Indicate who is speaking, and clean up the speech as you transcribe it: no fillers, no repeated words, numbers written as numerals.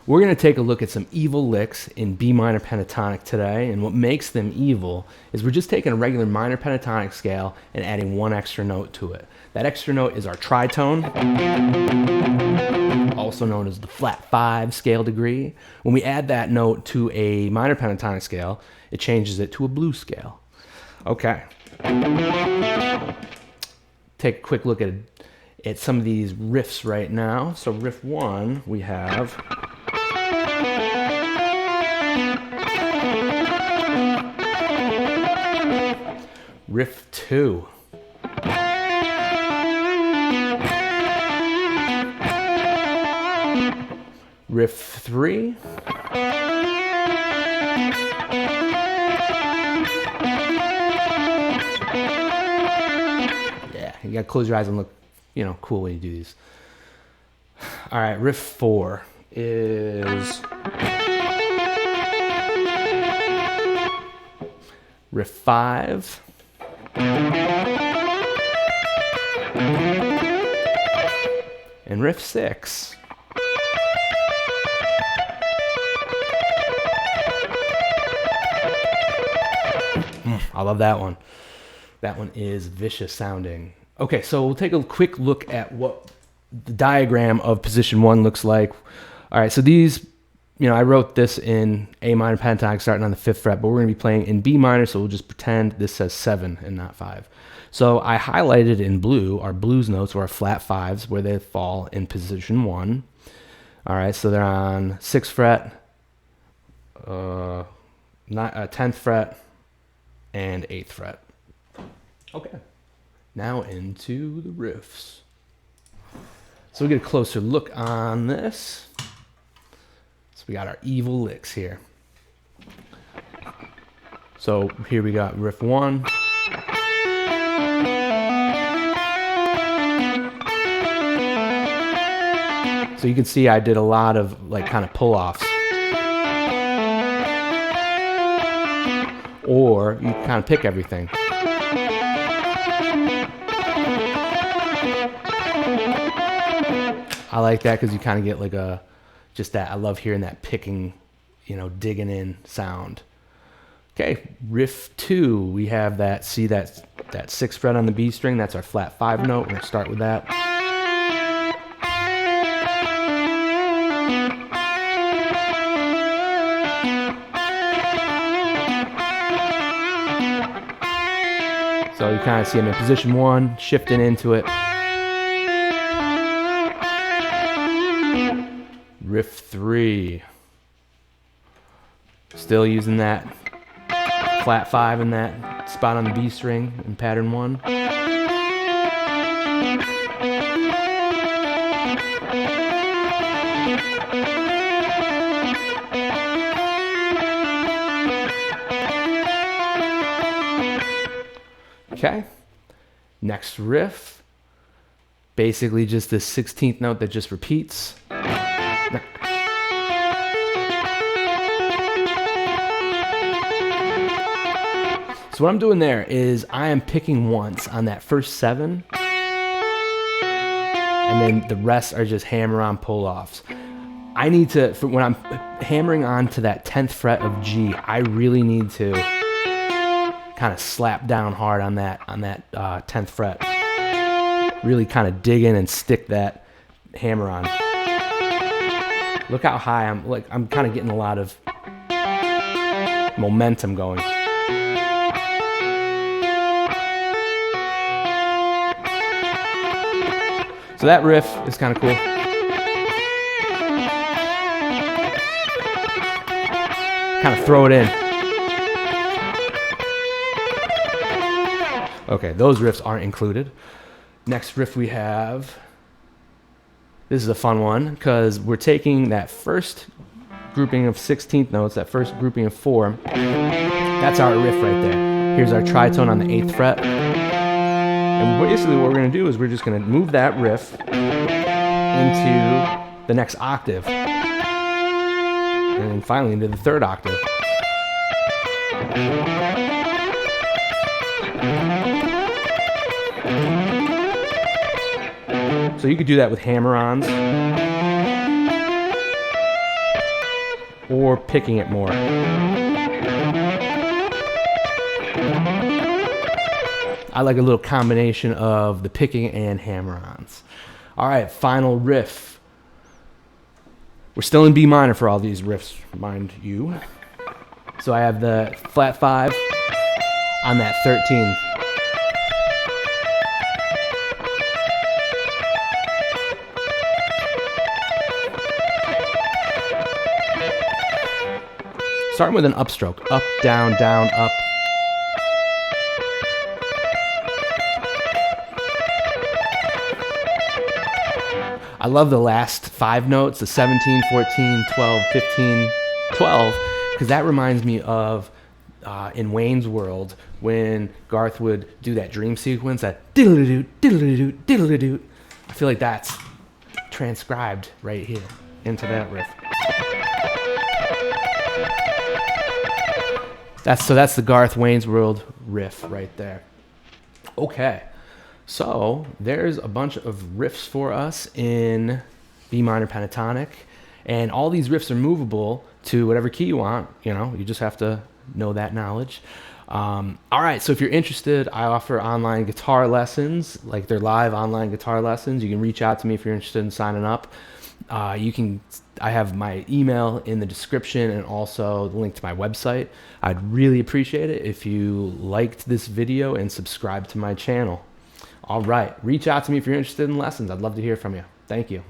Speaker 1: We're going to take a look at some evil licks in B minor pentatonic today, and what makes them evil is we're just taking a regular minor pentatonic scale and adding one extra note to it. That extra note is our tritone, also known as the flat 5 scale degree. When we add that note to a minor pentatonic scale, it changes it to a blues scale. Okay. Take a quick look at some of these riffs right now. So riff 1, we have riff 2. Riff 3. Yeah, you gotta close your eyes and look, cool when you do these. All right, riff 4 is riff 5. And riff 6. I love that one. That one is vicious sounding. Okay, so we'll take a quick look at what the diagram of position 1 looks like. All right, so these, I wrote this in A minor pentatonic starting on the 5th fret, but we're going to be playing in B minor, so we'll just pretend this says 7 and not 5. So I highlighted in blue our blues notes, or our flat 5s, where they fall in position 1. All right, so they're on 6th fret, 10th fret, and 8th fret. Okay, now into the riffs. So we get a closer look on this. So we got our evil licks here. So here we got riff 1. So you can see I did a lot of kind of pull-offs. Or you kind of pick everything. I like that because you kind of get I love hearing that picking, digging in sound. Okay, riff 2, we have that 6th fret on the B string. That's our flat 5 note. We're going to start with that. So you kind of see I'm in position 1, shifting into it. Riff 3. Still using that flat 5 in that spot on the B string in pattern 1. Okay, next riff, basically just this 16th note that just repeats. So what I'm doing there is I am picking once on that first 7, and then the rest are just hammer-on pull-offs. I need to, when I'm hammering on to that 10th fret of G, I really need to kind of slap down hard on that 10th fret. Really kind of dig in and stick that hammer on. Look how high I'm kind of getting a lot of momentum going. So that riff is kind of cool. Kind of throw it in. Okay, those riffs aren't included. Next riff we have, this is a fun one because we're taking that first grouping of 16th notes, that first grouping of 4. That's our riff right there. Here's our tritone on the 8th fret. And basically what we're going to do is we're just going to move that riff into the next octave. And then finally into the 3rd octave. So you could do that with hammer-ons. or picking it more. I like a little combination of the picking and hammer-ons. All right, final riff. We're still in B minor for all these riffs, mind you. So I have the flat 5 on that 13. Starting with an upstroke. Up, down, up. I love the last 5 notes, the 17, 14, 12, 15, 12, because that reminds me of in Wayne's World when Garth would do that dream sequence, that diddle-a-doot, diddle-a-doot, diddle-a-doot. I feel like that's transcribed right here into that riff. That's the Garth Wayne's World riff right there. Okay, so there's a bunch of riffs for us in B minor pentatonic, and all these riffs are movable to whatever key you want. You know, you just have to know that knowledge. All right, so if you're interested, I offer online guitar lessons, like they're live online guitar lessons. You can reach out to me if you're interested in signing up. I have my email in the description and also the link to my website. I'd really appreciate it if you liked this video and subscribe to my channel. All right, reach out to me if you're interested in lessons. I'd love to hear from you. Thank you.